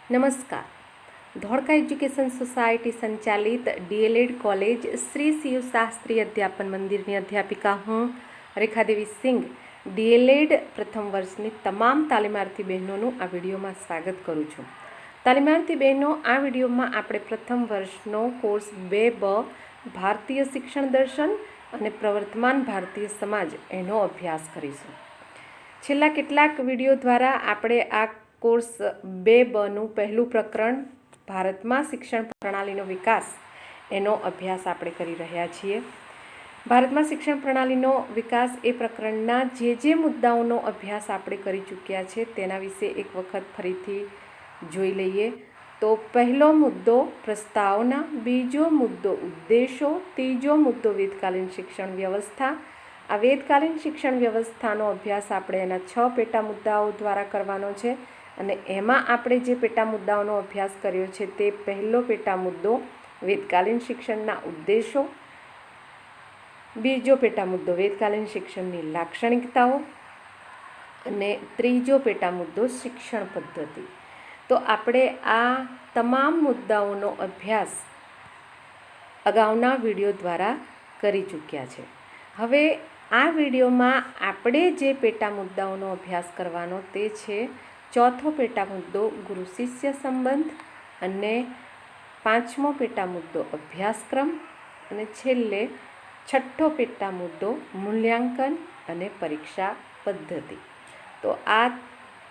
नमस्कार। धोड़का education society संचालित DElEd college Shri Shiv Shastri अध्यापन मंदिर अध्यापिका हूँ रेखादेवी सिंह। डीएलएड प्रथम वर्षनी तमाम तालीमार्थी बहनों आ विडियो में स्वागत करूँ छूँ। तालीमार्थी बहनों, आ विडियो में आपणे प्रथम वर्षनो कोर्स 2B भारतीय शिक्षण दर्शन और प्रवर्तमान भारतीय समाज एनो अभ्यास करीशुं। छेल्ला केटलाक विडियो द्वारा आपणे आ कोर्स 2B पहलू प्रकरण भारत में शिक्षण प्रणाली विकास एनो अभ्यास आपणे करी रह्या छीए। भारत में शिक्षण प्रणाली विकास ए प्रकरणना जे मुद्दाओं अभ्यास आपणे करी चूक्या छे तेना विषे एक वखत फरीथी जोई लईए। तो पहलो मुद्दो प्रस्तावना, बीजो मुद्दो उद्देशो, तीजो मुद्दो वेदकालीन शिक्षण व्यवस्था। आ वेदकालीन शिक्षण व्यवस्थानो अभ्यास आपणे एना 6 पेटा मुद्दाओं द्वारा करवानो छे અને એમાં આપણે જે પેટા મુદ્દાઓનો અભ્યાસ કર્યો છે તે પહેલો પેટા મુદ્દો વેદકાલીન શિક્ષણના ઉદ્દેશો, બીજો પેટા મુદ્દો વેદકાલીન શિક્ષણની લાક્ષણિકતાઓ અને ત્રીજો પેટા મુદ્દો શિક્ષણ પદ્ધતિ। તો આપણે આ તમામ મુદ્દાઓનો અભ્યાસ અગાઉના વિડીયો દ્વારા કરી ચૂક્યા છે। હવે આ વિડીયોમાં આપણે જે પેટા મુદ્દાઓનો અભ્યાસ કરવાનો તે છે चौथो पेटा मुद्दो गुरु शिष्य संबंध अने पांचमो पेटा मुद्दो अभ्यासक्रम अने छेल्ले छठ्ठो पेटा मुद्दो मूल्यांकन अने परीक्षा पद्धति। तो आ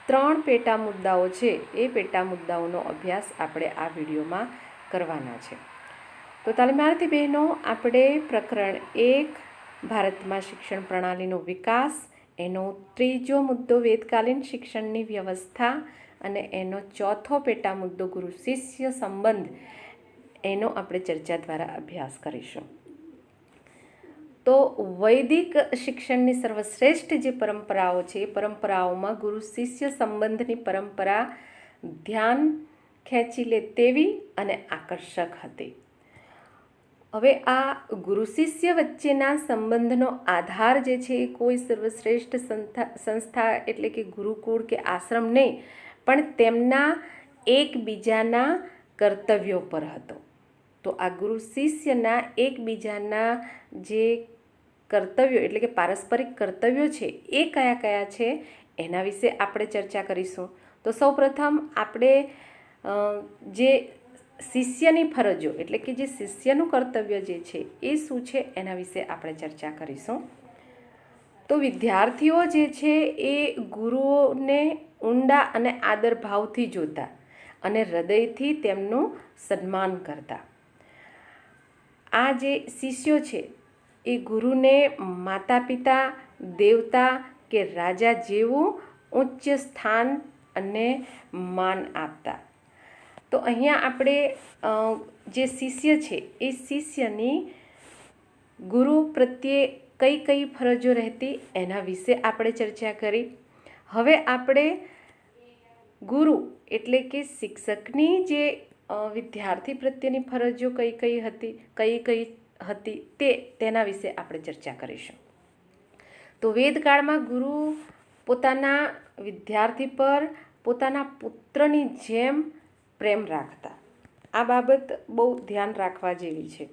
3 पेटा मुद्दाओं छे ए पेटा मुद्दाओनो अभ्यास आपणे आ विडियो में करवाना छे। तो तालीमार्थी बहनों, आपणे प्रकरण 1 भारत में शिक्षण प्रणालीनो विकास एनो त्रीजो मुद्दो वेदकालीन शिक्षणनी व्यवस्था अने एनो चौथो पेटा मुद्दो गुरु शिष्य संबंध एनो आपणे चर्चा द्वारा अभ्यास करीशुं। तो वैदिक शिक्षणनी सर्वश्रेष्ठ जे परंपराओ छे परंपराओं में गुरु शिष्य संबंधनी परंपरा ध्यान खेंची ले तेवी अने आकर्षक हती। हवे आ गुरु शिष्य वच्चेना संबंधनो आधार जे छे कोई सर्वश्रेष्ठ संस्था एटले के गुरुकुळ के आश्रम नहीं पण तेमना एकबीजाना कर्तव्यों पर हतो। तो आ गुरु शिष्यना एकबीजाना जे कर्तव्यों एटले के पारस्परिक कर्तव्यों छे ए कया कया छे एना विषे आपणे चर्चा करीशुं। तो सौप्रथम आपणे जे शिष्यनी फरजो एटले कि जे शिष्यनुं कर्तव्य जे छे ए शुं छे एना विषे आपणे चर्चा करीशुं। तो विद्यार्थीओ जे छे ए गुरुओने ऊंडा अने आदर भावथी जोता अने हृदयथी तेमनुं सन्मान करता। आ जे शिष्यो छे ए गुरुने माता पिता, देवता के राजा जेवुं उच्च स्थान अने मान आपता। तो अहींया आपणे जे शिष्य छे ए शिष्यनी गुरु प्रत्ये कई कई फरजो रहती एना विषे आपणे चर्चा करी। हवे आपणे गुरु एटले के शिक्षकनी जे विद्यार्थी प्रत्येनी फरजो कई कई हती तेना विषे आपणे चर्चा करीशुं। तो वेदकाळमां गुरु पोताना विद्यार्थी पर पोताना पुत्रनी जेम प्रेम राखता। आ बाबत बहु ध्यान राखवा जेवी छे।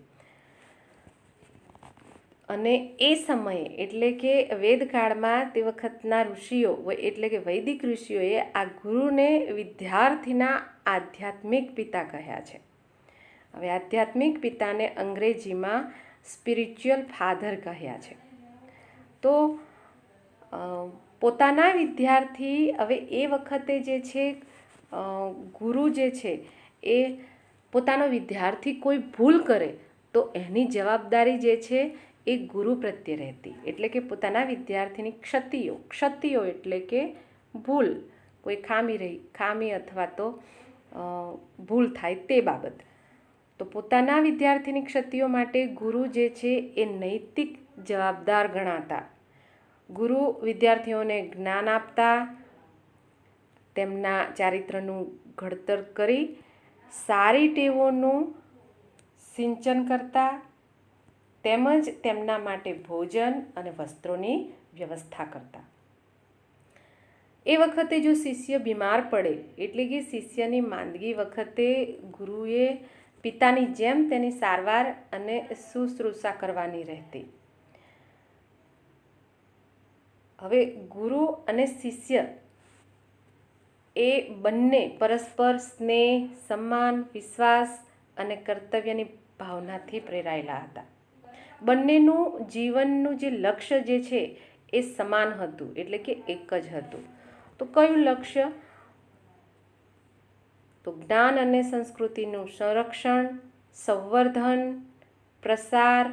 अने ए समये एटले के वेदकाळमां ते वखतना ऋषिओ एटले के वैदिक ऋषिओए आ गुरुने विद्यार्थीना आध्यात्मिक पिता कह्या छे। हवे आध्यात्मिक पिताने अंग्रेजीमां स्पिरिच्युअल फाधर कह्या छे। तो पोताना विद्यार्थी हवे ए वखते जे छे गुरु जे छे ए पोतानो विद्यार्थी कोई भूल करे तो एनी जवाबदारी जे छे ए गुरु प्रत्ये रहती। एटले के पोताना विद्यार्थीनी क्षतिओ एटले के भूल, कोई खामी अथवा तो भूल थाय ते बाबत। तो पोताना विद्यार्थीनी क्षतिओ माटे गुरु जे छे ए नैतिक जवाबदार गणाता। गुरु विद्यार्थीओने ज्ञान आपता, तेमना चारित्रનું ઘડતર કરી સારી ટેવોનું સિંચન કરતા તેમજ તેમના માટે ભોજન અને વસ્ત્રોની વ્યવસ્થા કરતા। એ વખતે જો શિષ્ય બીમાર પડે, એટલે કે શિષ્યની માંદગી વખતે ગુરુએ પિતાની જેમ તેની સારવાર અને શુશ્રૂષા કરવાની રહેતી. હવે ગુરુ અને શિષ્ય એ બંને પરસ્પર સ્નેહ, સન્માન, વિશ્વાસ અને કર્તવ્યની ભાવનાથી પ્રેરાયેલા હતા. બંનેનું જીવનનું જે લક્ષ્ય જે છે એ સમાન હતું, એટલે કે એક જ હતું. તો કયું લક્ષ્ય? તો જ્ઞાન અને સંસ્કૃતિનું સંરક્ષણ, સંવર્ધન, પ્રસાર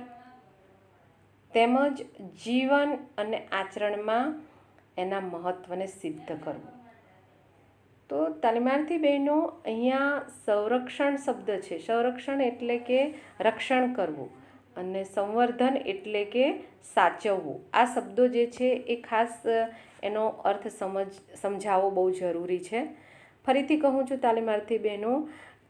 તેમજ જીવન અને આચરણમાં એના મહત્ત્વને સિદ્ધ કરવું. તો તાલીમાર્થી બહેનો, અહીંયા સંરક્ષણ શબ્દ છે. સંરક્ષણ એટલે કે રક્ષણ કરવું અને સંવર્ધન એટલે કે સાચવવું. આ શબ્દો જે છે એ ખાસ એનો અર્થ સમજાવવો બહુ જરૂરી છે. ફરીથી કહું છું તાલીમાર્થી બહેનો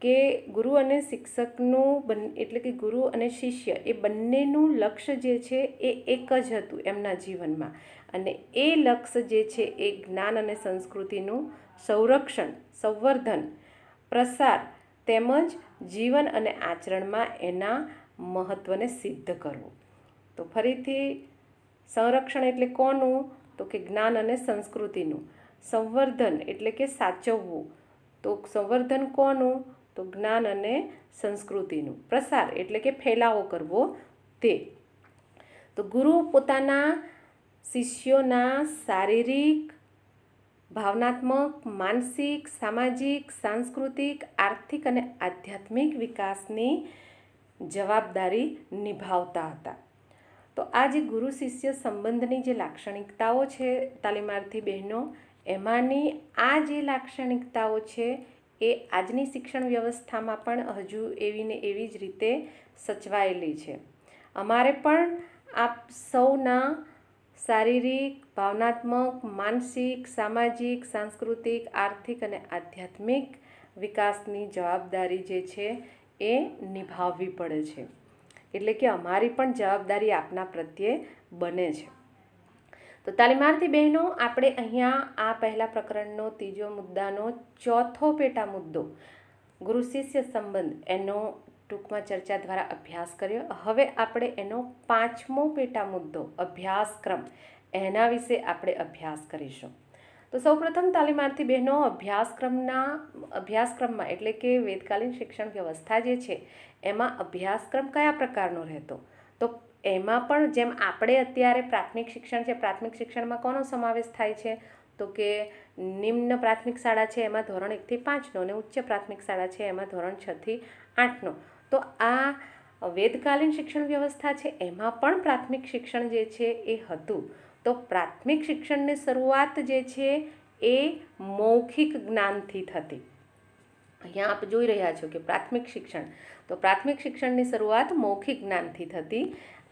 કે ગુરુ અને શિક્ષકનું એટલે કે ગુરુ અને શિષ્ય એ બંનેનું લક્ષ્ય જે છે એ એક જ હતું એમના જીવનમાં, અને એ લક્ષ્ય જે છે એ જ્ઞાન અને સંસ્કૃતિનું સંરક્ષણ, સંવર્ધન, પ્રસાર તેમજ જીવન અને આચરણમાં એના મહત્ત્વને સિદ્ધ કરવું. તો ફરીથી સંરક્ષણ એટલે કોનું? તો કે જ્ઞાન અને સંસ્કૃતિનું. સંવર્ધન એટલે કે સાચવવું. તો સંવર્ધન કોનું? તો જ્ઞાન અને સંસ્કૃતિનું. પ્રસાર એટલે કે ફેલાવો કરવો તે. તો ગુરુ પોતાના શિષ્યોના શારીરિક, ભાવનાત્મક, માનસિક, સામાજિક, સાંસ્કૃતિક, આર્થિક અને આધ્યાત્મિક વિકાસની જવાબદારી નિભાવતા હતા. તો આ જે ગુરુ શિષ્ય સંબંધની જે લાક્ષણિકતાઓ છે તાલીમાર્થી બહેનો, એમાંની આ જે લાક્ષણિકતાઓ છે એ આજની શિક્ષણ વ્યવસ્થામાં પણ હજુ એવી ને એવી જ રીતે સચવાયેલી છે. અમારે પણ આપ સૌના શારીરિક, ભાવનાત્મક, માનસિક, સામાજિક, સાંસ્કૃતિક, આર્થિક અને આધ્યાત્મિક વિકાસની જવાબદારી જે છે એ નિભાવવી પડે છે. એટલે કે અમારી પણ જવાબદારી આપના પ્રત્યે બને છે. તો તાલીમાર્થી બહેનો, આપણે અહીંયા આ પહેલા પ્રકરણનો ત્રીજો મુદ્દાનો ચોથો પેટા મુદ્દો ગુરુ શિષ્ય સંબંધ એનો ટૂંકમાં ચર્ચા દ્વારા અભ્યાસ કર્યો. હવે આપણે એનો પાંચમો પેટા મુદ્દો અભ્યાસક્રમ, એના વિશે આપણે અભ્યાસ કરીશું. તો સૌપ્રથમ તાલીમાર્થી બહેનો, અભ્યાસક્રમમાં એટલે કે વેદકાલીન શિક્ષણ વ્યવસ્થા જે છે એમાં અભ્યાસક્રમ કયા પ્રકારનો રહેતો? તો એમાં પણ જેમ આપણે અત્યારે પ્રાથમિક શિક્ષણ છે, પ્રાથમિક શિક્ષણમાં કોનો સમાવેશ થાય છે? તો કે નિમ્ન પ્રાથમિક શાળા છે એમાં ધોરણ 1 થી 5નો, અને ઉચ્ચ પ્રાથમિક શાળા છે એમાં ધોરણ 6 થી 8નો. તો આ વેદકાલીન શિક્ષણ વ્યવસ્થા છે એમાં પણ પ્રાથમિક શિક્ષણ જે છે એ હતું. તો પ્રાથમિક શિક્ષણની શરૂઆત જે છે એ મૌખિક જ્ઞાનથી થતી. અહીંયા આપ જોઈ રહ્યા છો કે પ્રાથમિક શિક્ષણ, તો પ્રાથમિક શિક્ષણની શરૂઆત મૌખિક જ્ઞાનથી થતી.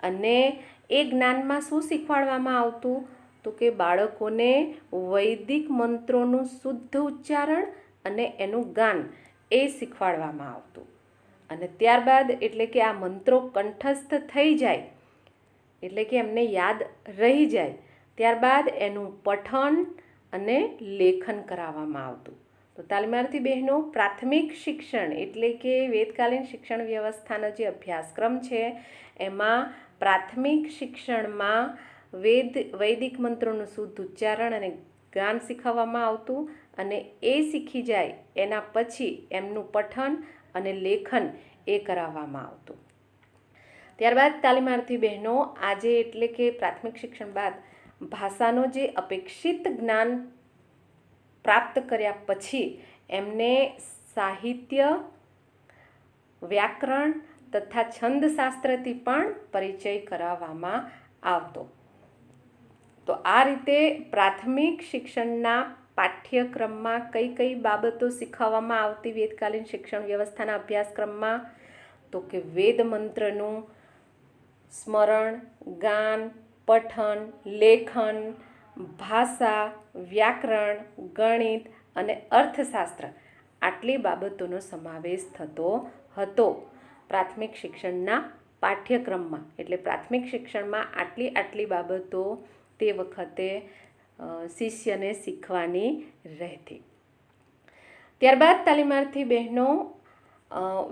અને એ જ્ઞાનમાં શું શીખવાડવામાં આવતું? તો કે બાળકોને વૈદિક મંત્રોનું શુદ્ધ ઉચ્ચારણ અને એનું ગાન એ શીખવાડવામાં આવતું. અને ત્યારબાદ એટલે કે આ મંત્રો કંઠસ્થ થઈ જાય, એટલે કે એમને યાદ રહી જાય, ત્યારબાદ એનું પઠન અને લેખન કરાવવામાં આવતું. તો તાલીમાર્થી બહેનો, પ્રાથમિક શિક્ષણ એટલે કે વેદકાલીન શિક્ષણ વ્યવસ્થાનો જે અભ્યાસક્રમ છે એમાં પ્રાથમિક શિક્ષણમાં વૈદિક મંત્રોનું શુદ્ધ ઉચ્ચારણ અને ગાન શીખવવામાં આવતું. અને એ શીખી જાય એના પછી એમનું પઠન અને લેખન એ કરાવવામાં આવતું. ત્યારબાદ તાલીમાર્થી બહેનો, આજે એટલે કે પ્રાથમિક શિક્ષણ બાદ ભાષાનો જે અપેક્ષિત જ્ઞાન પ્રાપ્ત કર્યા પછી એમને સાહિત્ય, વ્યાકરણ તથા છંદશાસ્ત્રથી પણ પરિચય કરાવવામાં આવતો. તો આ રીતે પ્રાથમિક શિક્ષણના પાઠ્યક્રમમાં કઈ કઈ બાબતો શીખવવામાં આવતી વેદકાલીન શિક્ષણ વ્યવસ્થાના અભ્યાસક્રમમાં? તો કે વેદ મંત્રનું સ્મરણ, ગાન, પઠન, લેખન, ભાષા, વ્યાકરણ, ગણિત અને અર્થશાસ્ત્ર, આટલી બાબતોનો સમાવેશ થતો હતો પ્રાથમિક શિક્ષણના પાઠ્યક્રમમાં. એટલે પ્રાથમિક શિક્ષણમાં આટલી બાબતો તે વખતે શિષ્યને શીખવાની રહેતી. ત્યારબાદ તાલીમાર્થી બહેનો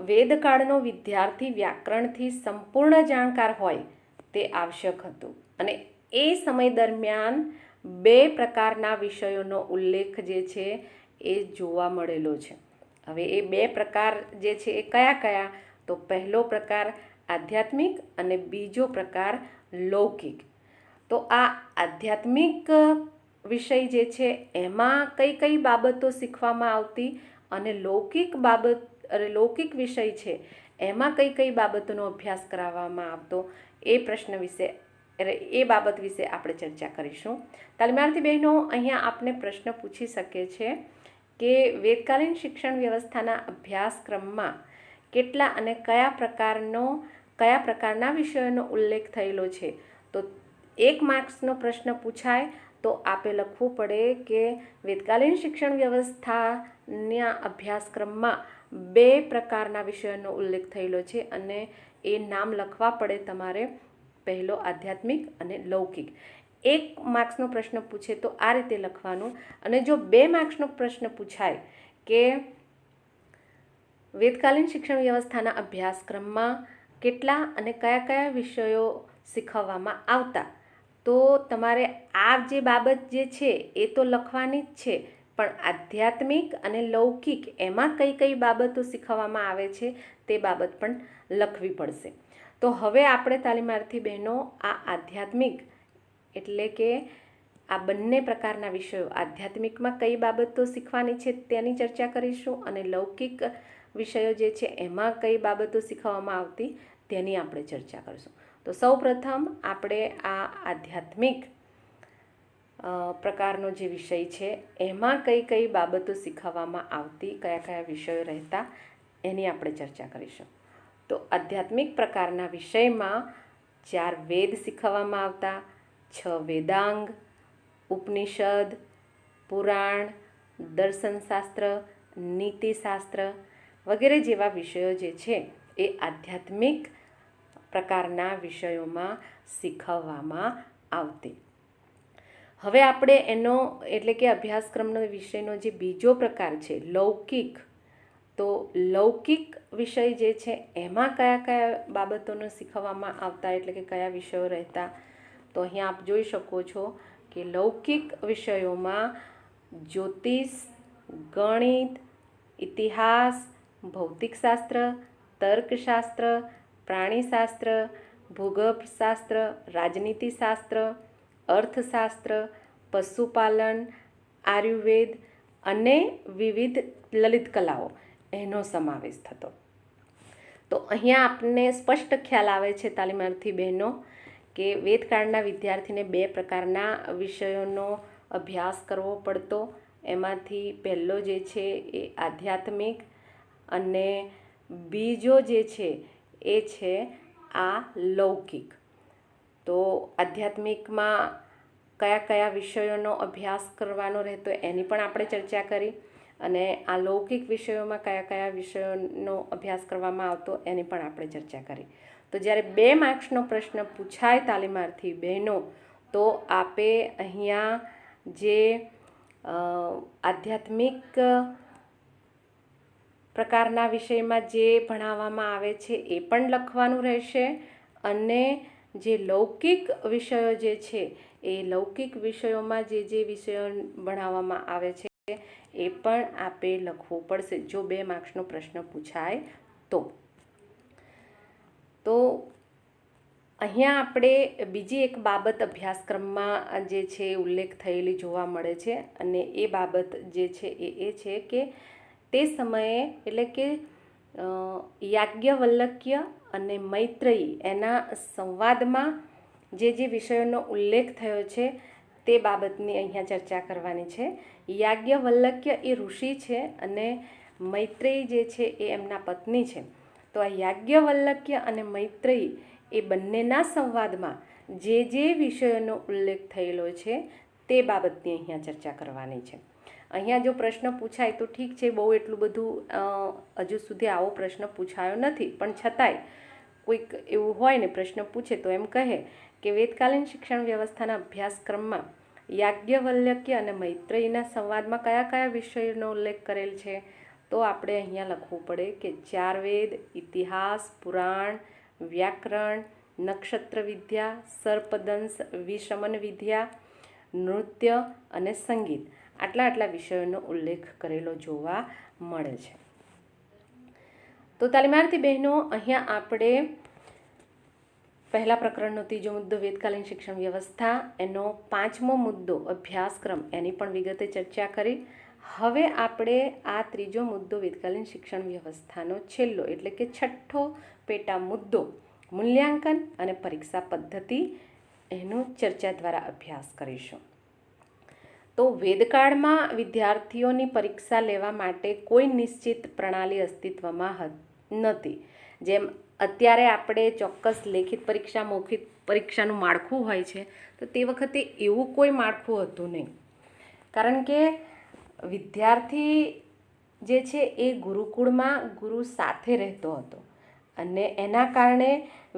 વેદકાળનો વિદ્યાર્થી વ્યાકરણથી સંપૂર્ણ જાણકાર હોય તે આવશ્યક હતું અને એ સમય દરમિયાન 2 પ્રકારના વિષયોનો ઉલ્લેખ જે છે એ જોવા મળેલો છે. હવે એ 2 પ્રકાર જે છે એ કયા કયા? તો પહેલો પ્રકાર આધ્યાત્મિક અને બીજો પ્રકાર લૌકિક. તો આ આધ્યાત્મિક વિષય જે છે એમાં કઈ કઈ બાબતો શીખવામાં આવતી અને લૌકિક વિષય છે એમાં કઈ કઈ બાબતોનો અભ્યાસ કરાવવામાં આવતો એ બાબત વિશે આપણે ચર્ચા કરીશું. તાલીમાર્થી બહેનો, અહીંયા આપને પ્રશ્ન પૂછી શકે છે કે વેદકાલીન શિક્ષણ વ્યવસ્થાના અભ્યાસક્રમમાં કેટલા અને કયા પ્રકારના વિષયોનો ઉલ્લેખ થયેલો છે? તો 1 માર્ક્સનો પ્રશ્ન પૂછાય તો આપે લખવું પડે કે વેદકાલીન શિક્ષણ વ્યવસ્થાના અભ્યાસક્રમમાં 2 પ્રકારના વિષયોનો ઉલ્લેખ થયેલો છે અને એ નામ લખવા પડે તમારે. પહેલો આધ્યાત્મિક અને લૌકિક. 1 માર્ક્સનો પ્રશ્ન પૂછે તો આ રીતે લખવાનું. અને જો 2 માર્ક્સનો પ્રશ્ન પૂછાય કે વેદકાલીન શિક્ષણ વ્યવસ્થાના અભ્યાસક્રમમાં કેટલા અને કયા કયા વિષયો શીખવવામાં આવતા, તો તમારે આ જે બાબત જે છે એ તો લખવાની જ છે, પણ આધ્યાત્મિક અને લૌકિક એમાં કઈ કઈ બાબતો શીખવવામાં આવે છે તે બાબત પણ લખવી પડશે. તો હવે આપણે તાલીમાર્થી બહેનો આ આધ્યાત્મિક એટલે કે આ બંને પ્રકારના વિષયો, આધ્યાત્મિકમાં કઈ બાબતો શીખવાની છે તેની ચર્ચા કરીશું અને લૌકિક વિષયો જે છે એમાં કઈ બાબતો શીખવવામાં આવતી તેની આપણે ચર્ચા કરીશું. તો સૌપ્રથમ આપણે આ આધ્યાત્મિક પ્રકારનો જે વિષય છે એમાં કઈ કઈ બાબતો શીખવવામાં આવતી, કયા કયા વિષયો રહેતા એની આપણે ચર્ચા કરીશું. તો આધ્યાત્મિક પ્રકારના વિષયમાં 4 વેદ શીખવવામાં આવતા, 6 વેદાંગ, ઉપનિષદ, પુરાણ, દર્શનશાસ્ત્ર, નીતિશાસ્ત્ર વગેરે જેવા વિષયો જે છે એ આધ્યાત્મિક પ્રકારના વિષયોમાં શીખવવામાં આવતી. હવે આપણે એનો એટલે કે અભ્યાસક્રમનો વિષયનો જે બીજો પ્રકાર છે લૌકિક, તો લૌકિક વિષય જે છે એમાં કયા કયા બાબતોનો શીખવવામાં આવતા એટલે કે કયા વિષયો રહેતા? તો અહીંયા આપ જોઈ શકો છો કે લૌકિક વિષયોમાં જ્યોતિષ, ગણિત, ઇતિહાસ, ભૌતિકશાસ્ત્ર, તર્કશાસ્ત્ર, પ્રાણીશાસ્ત્ર, ભૂગર્ભશાસ્ત્ર, રાજનીતિશાસ્ત્ર, અર્થશાસ્ત્ર, પશુપાલન, આયુર્વેદ અને વિવિધ લલિત કલાઓ એનો સમાવેશ થતો. તો અહીંયા આપને સ્પષ્ટ ખ્યાલ આવે છે તાલીમાર્થી બહેનો કે વેદકાળના વિદ્યાર્થીને 2 પ્રકારના વિષયોનો અભ્યાસ કરવો પડતો. એમાંથી પહેલો જે છે એ આધ્યાત્મિક અને બીજો જે છે એ છે આ લૌકિક. તો આધ્યાત્મિકમાં કયા કયા વિષયોનો અભ્યાસ કરવાનો રહેતો એની પણ આપણે ચર્ચા કરી અને આ લૌકિક વિષયોમાં કયા કયા વિષયોનો અભ્યાસ કરવામાં આવતો એની પણ આપણે ચર્ચા કરી. તો જ્યારે 2 માર્ક્સનો પ્રશ્ન પૂછાય તાલીમાર્થી બહેનો તો આપે અહીંયા જે આધ્યાત્મિક પ્રકારના વિષયમાં જે ભણાવવામાં આવે છે એ પણ લખવાનું રહેશે અને જે લૌકિક વિષયો જે છે એ લૌકિક વિષયોમાં જે વિષયો ભણાવવામાં આવે છે એ પણ આપે લખવું પડશે જો 2 માર્ક્સનો પ્રશ્ન પૂછાય તો. અહીંયા આપણે બીજી એક બાબત અભ્યાસક્રમમાં જે છે ઉલ્લેખ થયેલી જોવા મળે છે અને એ બાબત જે છે એ છે કે તે સમયે એટલે કે યાજ્ઞવલ્ક્ય અને મૈત્રેયી એના સંવાદમાં જે વિષયોનો ઉલ્લેખ થયો છે તે બાબતની અહીંયા ચર્ચા કરવાની છે. યાજ્ઞવલ્ક્ય એ ઋષિ છે અને મૈત્રેયી જે છે એ એમના પત્ની છે. તો આ યાજ્ઞવલ્ક્ય અને મૈત્રેયી એ બંનેના સંવાદમાં જે વિષયોનો ઉલ્લેખ થયેલો છે તે બાબતની અહીંયા ચર્ચા કરવાની છે. અહીંયા જો પ્રશ્ન પૂછાય તો ઠીક છે, બહુ એટલું બધું હજુ સુધી આવો પ્રશ્ન પૂછાયો નથી, પણ છતાંય કોઈક એવું હોય ને પ્રશ્ન પૂછે તો એમ કહે કે વેદકાલીન શિક્ષણ વ્યવસ્થાના અભ્યાસક્રમમાં યાજ્ઞવલ્ક્ય અને મૈત્રેયીના સંવાદમાં કયા કયા વિષયોનો ઉલ્લેખ કરેલ છે? તો આપણે અહીંયા લખવું પડે કે 4 વેદ, ઇતિહાસ, પુરાણ, વ્યાકરણ, નક્ષત્ર વિદ્યા, સર્પદંશ, વિશમન વિદ્યા, નૃત્ય અને સંગીત, આટલા વિષયોનો ઉલ્લેખ કરેલો જોવા મળે છે. તો તાલીમાર્થી બહેનો, અહીંયા આપણે પહેલા પ્રકરણનો ત્રીજો મુદ્દો વેદકાલીન શિક્ષણ વ્યવસ્થા, એનો 5મો મુદ્દો અભ્યાસક્રમ, એની પણ વિગતે ચર્ચા કરી. હવે આપણે આ ત્રીજો મુદ્દો વેદકાલીન શિક્ષણ વ્યવસ્થાનો છેલ્લો એટલે કે 6થો પેટા મુદ્દો મૂલ્યાંકન અને પરીક્ષા પદ્ધતિ, એનો ચર્ચા દ્વારા અભ્યાસ કરીશું. તો વેદકાળમાં વિદ્યાર્થીઓની પરીક્ષા લેવા માટે કોઈ નિશ્ચિત પ્રણાલી અસ્તિત્વમાં નહોતી. જેમ અત્યારે આપણે ચોક્કસ લેખિત પરીક્ષા, મૌખિક પરીક્ષાનું માળખું હોય છે, તો તે વખતે એવું કોઈ માળખું હતું નહીં. કારણ કે વિદ્યાર્થી જે છે એ ગુરુકુળમાં ગુરુ સાથે રહેતો હતો અને એના કારણે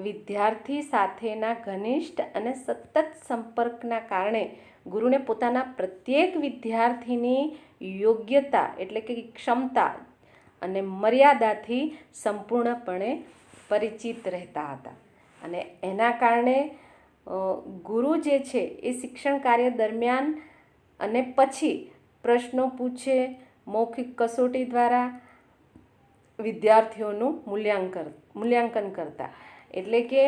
વિદ્યાર્થી સાથેના ઘનિષ્ઠ અને સતત સંપર્કના કારણે ગુરુને પોતાના પ્રત્યેક વિદ્યાર્થીની યોગ્યતા એટલે કે ક્ષમતા અને મર્યાદાથી સંપૂર્ણપણે પરિચિત રહેતા હતા. અને એના કારણે ગુરુ જે છે એ શિક્ષણ કાર્ય દરમિયાન અને પછી પ્રશ્નો પૂછે, મૌખિક કસોટી દ્વારા વિદ્યાર્થીઓનું મૂલ્યાંકન કરતા. એટલે કે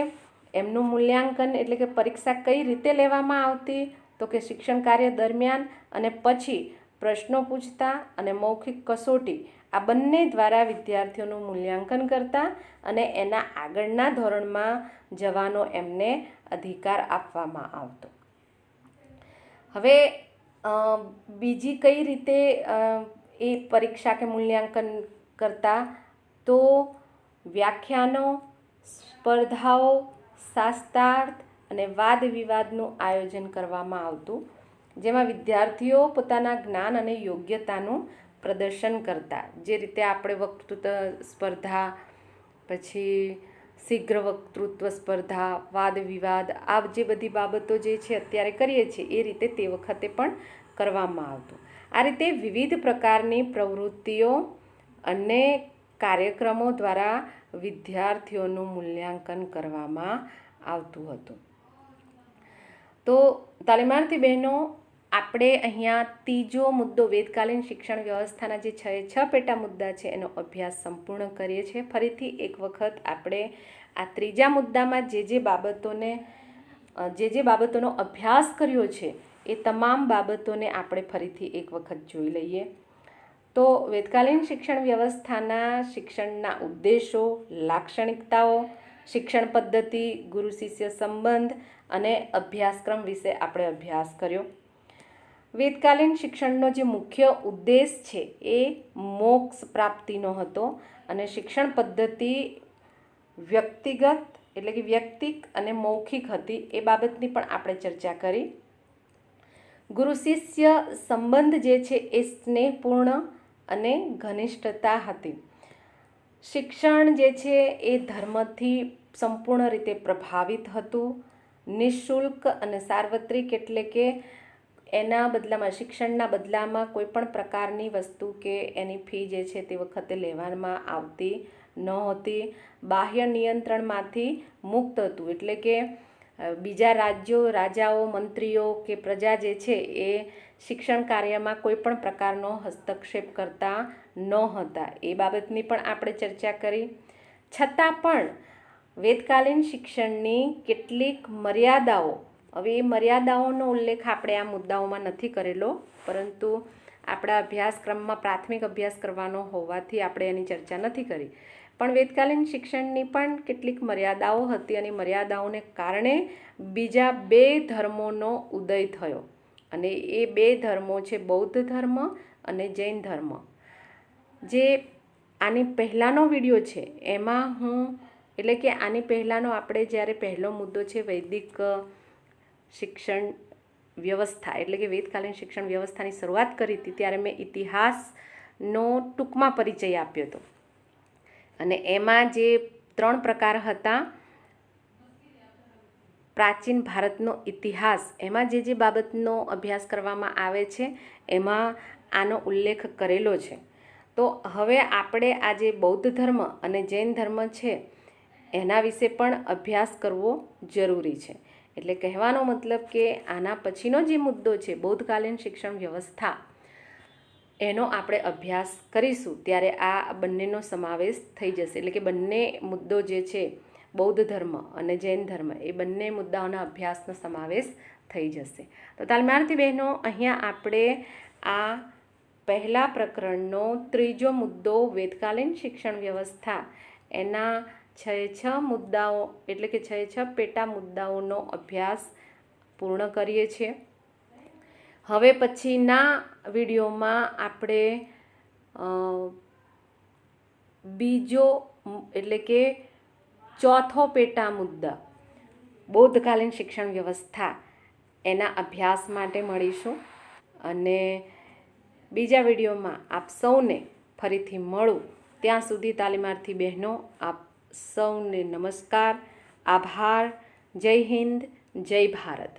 એમનું મૂલ્યાંકન એટલે કે પરીક્ષા કઈ રીતે લેવામાં આવતી, તો કે શિક્ષણ કાર્ય દરમિયાન અને પછી પ્રશ્નો પૂછતા અને મૌખિક કસોટી, આ બંને દ્વારા વિદ્યાર્થીઓનું મૂલ્યાંકન કરતા અને એના આગળના ધોરણમાં જવાનો એમને અધિકાર આપવામાં આવતો. હવે બીજી કઈ રીતે એ પરીક્ષા કે મૂલ્યાંકન કરતા, તો વ્યાખ્યાનો, સ્પર્ધાઓ, શાસ્ત્રાર્થ અને વાદ વિવાદનું આયોજન કરવામાં આવતું, જેમાં વિદ્યાર્થીઓ પોતાના જ્ઞાન અને યોગ્યતાનું પ્રદર્શન કરતા. જે રીતે આપણે વક્તૃત્વ સ્પર્ધા, પછી શીઘ્ર વક્તૃત્વ સ્પર્ધા, વાદ વિવાદ, આ જે બધી બાબતો જે છે અત્યારે કરીએ છીએ એ રીતે તે વખતે પણ કરવામાં આવતું. આ રીતે વિવિધ પ્રકારની પ્રવૃત્તિઓ અને કાર્યક્રમો દ્વારા વિદ્યાર્થીઓનું મૂલ્યાંકન કરવામાં આવતું હતું. તો તાલીમાર્થી બહેનો, આપણે અહીંયા ત્રીજો મુદ્દો વેદકાલીન શિક્ષણ વ્યવસ્થાના જે 6 પેટા મુદ્દા છે એનો અભ્યાસ સંપૂર્ણ કરીએ છીએ. ફરીથી એક વખત આપણે આ ત્રીજા મુદ્દામાં જે બાબતોનો અભ્યાસ કર્યો છે એ તમામ બાબતોને આપણે ફરીથી એક વખત જોઈ લઈએ. તો વેદકાલીન શિક્ષણ વ્યવસ્થાના શિક્ષણના ઉદ્દેશો, લાક્ષણિકતાઓ, શિક્ષણ પદ્ધતિ, ગુરુ શિષ્ય સંબંધ અને અભ્યાસક્રમ વિશે આપણે અભ્યાસ કર્યો. વેદકાલીન શિક્ષણનો જે મુખ્ય ઉદ્દેશ છે એ મોક્ષ પ્રાપ્તિનો હતો અને શિક્ષણ પદ્ધતિ વ્યક્તિગત એટલે કે વ્યક્તિક અને મૌખિક હતી, એ બાબતની પણ આપણે ચર્ચા કરી. ગુરુ શિષ્ય સંબંધ જે છે એ સ્નેહપૂર્ણ અને ઘનિષ્ઠતા હતી. શિક્ષણ જે છે એ ધર્મથી સંપૂર્ણ રીતે પ્રભાવિત હતું. નિઃશુલ્ક અને સાર્વત્રિક એટલે કે એના બદલામાં, શિક્ષણના બદલામાં કોઈ પણ પ્રકારની વસ્તુ કે એની ફી જે છે તે વખતે લેવામાં આવતી નહોતી. બાહ્ય નિયંત્રણમાંથી મુક્ત હતું, એટલે કે બીજા રાજ્યો, રાજાઓ, મંત્રીઓ કે પ્રજા જે છે એ શિક્ષણ કાર્યમાં કોઈ પણ પ્રકારનો હસ્તક્ષેપ કરતા ન હતા. એ બાબતની પણ આપણે ચર્ચા કરી. છતાં પણ વેદકાલીન શિક્ષણની કેટલીક મર્યાદાઓ, હવે એ મર્યાદાઓનો ઉલ્લેખ આપણે આ મુદ્દાઓમાં નથી કરેલો, પરંતુ આપણા અભ્યાસક્રમમાં પ્રાથમિક અભ્યાસ કરવાનો હોવાથી આપણે એની ચર્ચા નથી કરી. પણ વેદકાલીન શિક્ષણની પણ કેટલીક મર્યાદાઓ હતી અને મર્યાદાઓને કારણે બીજા 2 ધર્મોનો ઉદય થયો. અને એ 2 ધર્મો છે બૌદ્ધ ધર્મ અને જૈન ધર્મ. જે આની પહેલાંનો વિડીયો છે એમાં એટલે કે આની પહેલાંનો આપણે જ્યારે પહેલો મુદ્દો છે વૈદિક શિક્ષણ વ્યવસ્થા એટલે કે વેદકાલીન શિક્ષણ વ્યવસ્થાની શરૂઆત કરી હતી, ત્યારે મેં ઇતિહાસનો ટૂંકમાં પરિચય આપ્યો હતો. અને એમાં જે 3 પ્રકાર હતા, પ્રાચીન ભારતનો ઇતિહાસ, એમાં જે બાબતનો અભ્યાસ કરવામાં આવે છે એમાં આનો ઉલ્લેખ કરેલો છે. તો હવે આપણે આ જે બૌદ્ધ ધર્મ અને જૈન ધર્મ છે એના વિશે પણ અભ્યાસ કરવો જરૂરી છે. એટલે કહેવાનો મતલબ કે આના પછીનો જે મુદ્દો છે બૌદ્ધકાલીન શિક્ષણ વ્યવસ્થા, એનો આપણે અભ્યાસ કરીશું ત્યારે આ બંનેનો સમાવેશ થઈ જશે. એટલે કે બંને મુદ્દો જે છે બૌદ્ધ ધર્મ અને જૈન ધર્મ, એ બંને મુદ્દાઓના અભ્યાસનો સમાવેશ થઈ જશે. તો તાલીમાર્થી બહેનો, અહીંયા આપણે આ પહેલા પ્રકરણનો ત્રીજો મુદ્દો વેદકાલીન શિક્ષણ વ્યવસ્થા, એના 6 મુદ્દાઓ એટલે કે 6 પેટા મુદ્દાઓનો અભ્યાસ પૂર્ણ કરીએ છીએ. હવે પછીના વિડીયોમાં આપણે બીજો એટલે કે ચોથો પેટા મુદ્દા બૌદ્ધકાલીન શિક્ષણ વ્યવસ્થા, એના અભ્યાસ માટે મળીશું. અને બીજા વિડીયોમાં આપ સૌને ફરીથી મળું. ત્યાં સુધી તાલીમાર્થી બહેનો, આપ સૌને નમસ્કાર, આભાર. જય હિન્દ, જય ભારત.